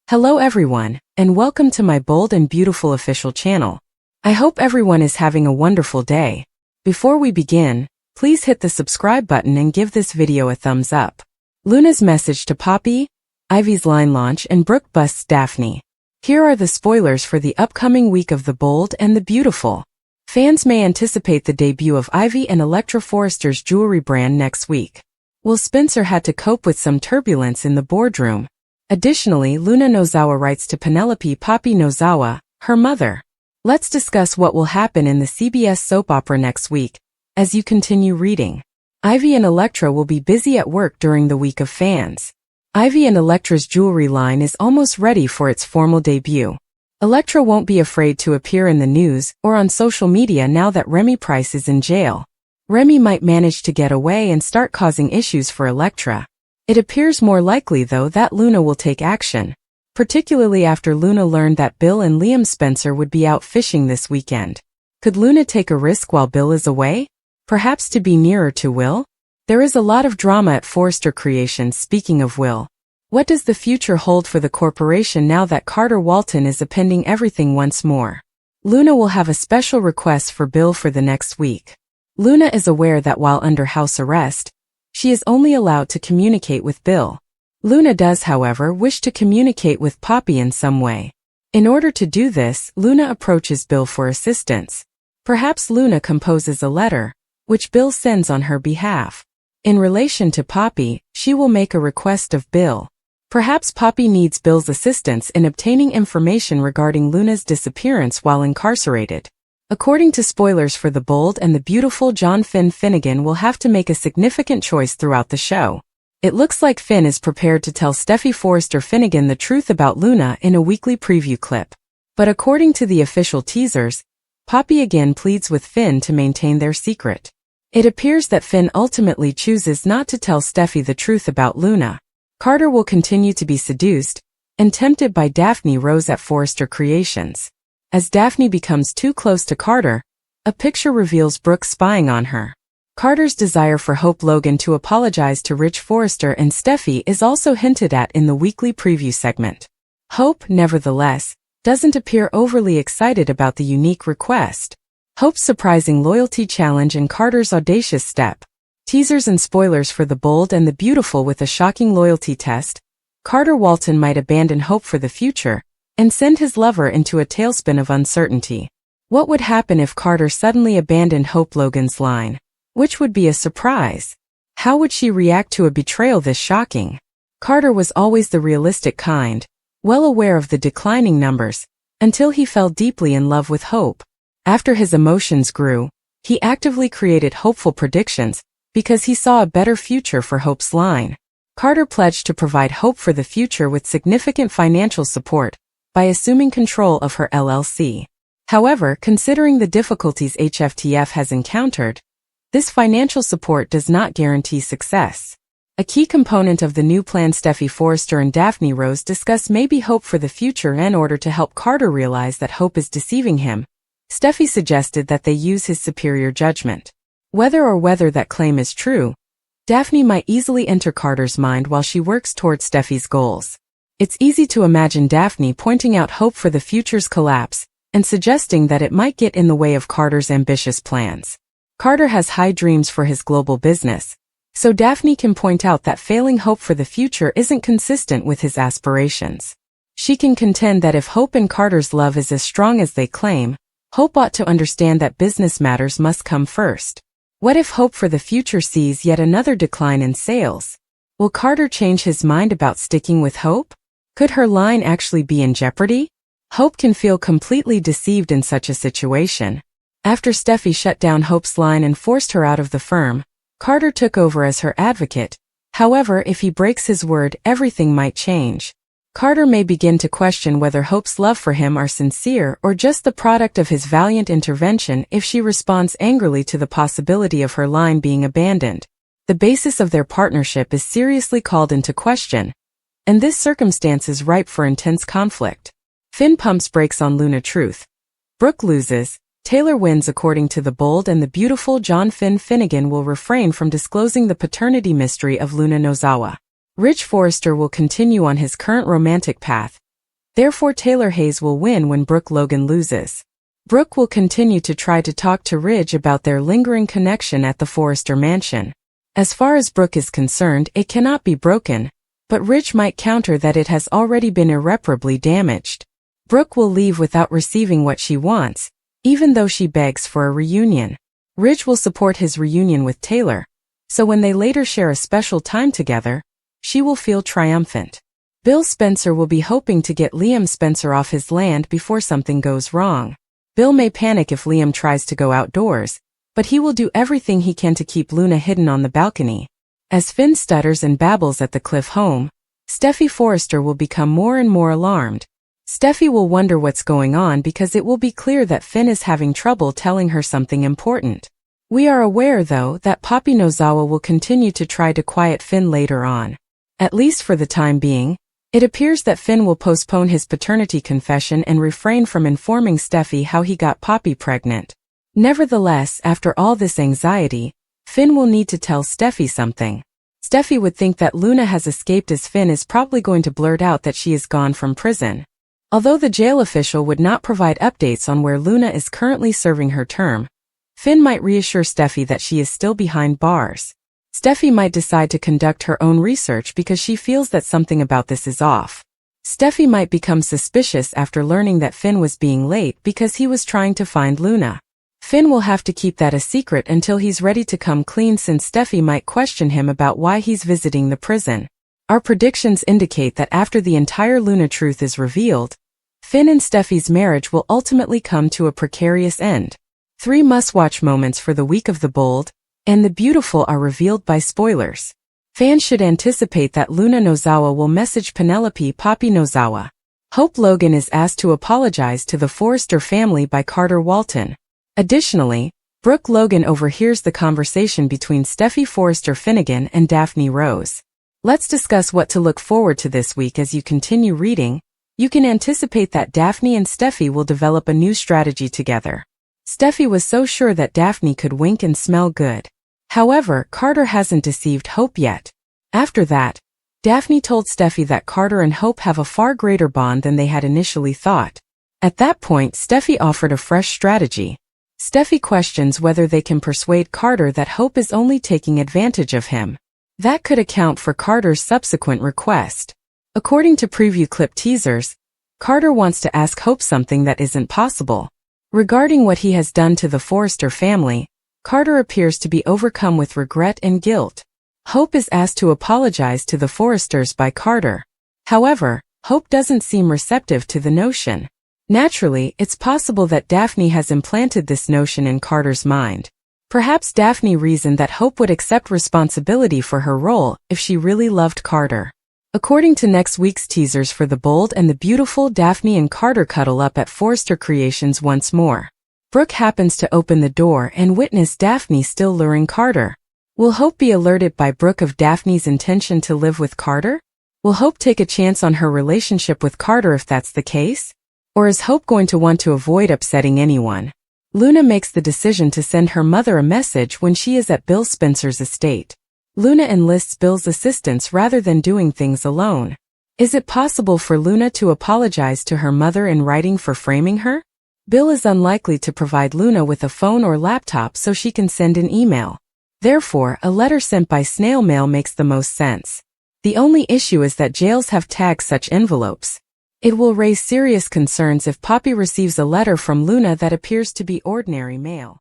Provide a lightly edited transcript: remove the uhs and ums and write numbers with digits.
Hello everyone, and welcome to my bold and beautiful official channel. I hope everyone is having a wonderful day. Before we begin, please hit the subscribe button and give this video a thumbs up. Luna's message to Poppy, Ivy's line launch, and Brooke busts Daphne. Here are the spoilers for the upcoming week of the bold and the beautiful. Fans may anticipate the debut of Ivy and Electra Forrester's jewelry brand next week. Will Spencer had to cope with some turbulence in the boardroom. Additionally, Luna Nozawa writes to Penelope Poppy Nozawa, her mother. Let's discuss what will happen in the CBS soap opera next week, as you continue reading. Ivy and Electra will be busy at work during the week of fans. Ivy and Electra's jewelry line is almost ready for its formal debut. Electra won't be afraid to appear in the news or on social media now that Remy Price is in jail. Remy might manage to get away and start causing issues for Electra. It appears more likely, though, that Luna will take action, particularly after Luna learned that Bill and Liam Spencer would be out fishing this weekend. Could Luna take a risk while Bill is away? Perhaps to be nearer to Will? There is a lot of drama at Forrester Creations. Speaking of Will, what does the future hold for the corporation now that Carter Walton is appending everything once more? Luna will have a special request for Bill for the next week. Luna is aware that while under house arrest, she is only allowed to communicate with Bill. Luna does, however, wish to communicate with Poppy in some way. In order to do this, Luna approaches Bill for assistance. Perhaps Luna composes a letter, which Bill sends on her behalf. In relation to Poppy, she will make a request of Bill. Perhaps Poppy needs Bill's assistance in obtaining information regarding Luna's disappearance while incarcerated. According to spoilers for the bold and the beautiful, John Finn Finnegan will have to make a significant choice throughout the show. It looks like Finn is prepared to tell Steffi Forrester Finnegan the truth about Luna in a weekly preview clip. But according to the official teasers, Poppy again pleads with Finn to maintain their secret. It appears that Finn ultimately chooses not to tell Steffi the truth about Luna. Carter will continue to be seduced and tempted by Daphne Rose at Forrester Creations. As Daphne becomes too close to Carter, a picture reveals Brooke spying on her. Carter's desire for Hope Logan to apologize to Rich Forrester and Steffi is also hinted at in the weekly preview segment. Hope, nevertheless, doesn't appear overly excited about the unique request. Hope's surprising loyalty challenge and Carter's audacious step. Teasers and spoilers for the bold and the beautiful. With a shocking loyalty test, Carter Walton might abandon Hope for the future and send his lover into a tailspin of uncertainty. What would happen if Carter suddenly abandoned Hope Logan's line? Which would be a surprise. How would she react to a betrayal this shocking? Carter was always the realistic kind, well aware of the declining numbers, until he fell deeply in love with Hope. After his emotions grew, he actively created hopeful predictions because he saw a better future for Hope's line. Carter pledged to provide Hope for the future with significant financial support by assuming control of her LLC. However, considering the difficulties HFTF has encountered, this financial support does not guarantee success. A key component of the new plan Steffi Forrester and Daphne Rose discuss may be Hope for the future. In order to help Carter realize that Hope is deceiving him, Steffi suggested that they use his superior judgment. Whether that claim is true, Daphne might easily enter Carter's mind while she works towards Steffi's goals. It's easy to imagine Daphne pointing out Hope for the future's collapse and suggesting that it might get in the way of Carter's ambitious plans. Carter has high dreams for his global business, so Daphne can point out that failing Hope for the future isn't consistent with his aspirations. She can contend that if Hope and Carter's love is as strong as they claim, Hope ought to understand that business matters must come first. What if Hope for the future sees yet another decline in sales? Will Carter change his mind about sticking with Hope? Could her line actually be in jeopardy? Hope can feel completely deceived in such a situation. After Steffi shut down Hope's line and forced her out of the firm, Carter took over as her advocate. However, if he breaks his word, everything might change. Carter may begin to question whether Hope's love for him are sincere or just the product of his valiant intervention if she responds angrily to the possibility of her line being abandoned. The basis of their partnership is seriously called into question, and this circumstance is ripe for intense conflict. Finn pumps brakes on Luna truth. Brooke loses. Taylor wins. According to the bold and the beautiful, John Finn Finnegan will refrain from disclosing the paternity mystery of Luna Nozawa. Rich Forrester will continue on his current romantic path, Therefore Taylor Hayes will win when Brooke Logan loses. Brooke will continue to try to talk to Ridge about their lingering connection at the Forrester mansion. As far as Brooke is concerned, it cannot be broken, but Ridge might counter that it has already been irreparably damaged. Brooke will leave without receiving what she wants, even though she begs for a reunion. Ridge will support his reunion with Taylor, so when they later share a special time together, she will feel triumphant. Bill Spencer will be hoping to get Liam Spencer off his land before something goes wrong. Bill may panic if Liam tries to go outdoors, but he will do everything he can to keep Luna hidden on the balcony. As Finn stutters and babbles at the Cliff home, Steffy Forrester will become more and more alarmed. Steffy will wonder what's going on because it will be clear that Finn is having trouble telling her something important. We are aware, though, that Poppy Nozawa will continue to try to quiet Finn later on. At least for the time being, it appears that Finn will postpone his paternity confession and refrain from informing Steffy how he got Poppy pregnant. Nevertheless, after all this anxiety, Finn will need to tell Steffy something. Steffy would think that Luna has escaped, as Finn is probably going to blurt out that she is gone from prison. Although the jail official would not provide updates on where Luna is currently serving her term, Finn might reassure Steffy that she is still behind bars. Steffy might decide to conduct her own research because she feels that something about this is off. Steffy might become suspicious after learning that Finn was being late because he was trying to find Luna. Finn will have to keep that a secret until he's ready to come clean, since Steffy might question him about why he's visiting the prison. Our predictions indicate that after the entire Luna truth is revealed, Finn and Steffy's marriage will ultimately come to a precarious end. 3 must-watch moments for the week of The Bold and the Beautiful are revealed by spoilers. Fans should anticipate that Luna Nozawa will message Penelope Poppy Nozawa. Hope Logan is asked to apologize to the Forrester family by Carter Walton. Additionally, Brooke Logan overhears the conversation between Steffy Forrester Finnegan and Daphne Rose. Let's discuss what to look forward to this week. As you continue reading, you can anticipate that Daphne and Steffy will develop a new strategy together. Steffy was so sure that Daphne could wink and smell good. However, Carter hasn't deceived Hope yet. After that, Daphne told Steffy that Carter and Hope have a far greater bond than they had initially thought. At that point, Steffy offered a fresh strategy. Steffy questions whether they can persuade Carter that Hope is only taking advantage of him. That could account for Carter's subsequent request. According to preview clip teasers, Carter wants to ask Hope something that isn't possible. Regarding what he has done to the Forrester family, Carter appears to be overcome with regret and guilt. Hope is asked to apologize to the Forresters by Carter. However, Hope doesn't seem receptive to the notion. Naturally, it's possible that Daphne has implanted this notion in Carter's mind. Perhaps Daphne reasoned that Hope would accept responsibility for her role if she really loved Carter. According to next week's teasers for The Bold and the Beautiful, Daphne and Carter cuddle up at Forrester Creations once more. Brooke happens to open the door and witness Daphne still luring Carter. Will Hope be alerted by Brooke of Daphne's intention to live with Carter? Will Hope take a chance on her relationship with Carter if that's the case? Or is Hope going to want to avoid upsetting anyone? Luna makes the decision to send her mother a message when she is at Bill Spencer's estate. Luna enlists Bill's assistance rather than doing things alone. Is it possible for Luna to apologize to her mother in writing for framing her? Bill is unlikely to provide Luna with a phone or laptop so she can send an email. Therefore, a letter sent by snail mail makes the most sense. The only issue is that jails have tagged such envelopes. It will raise serious concerns if Poppy receives a letter from Luna that appears to be ordinary mail.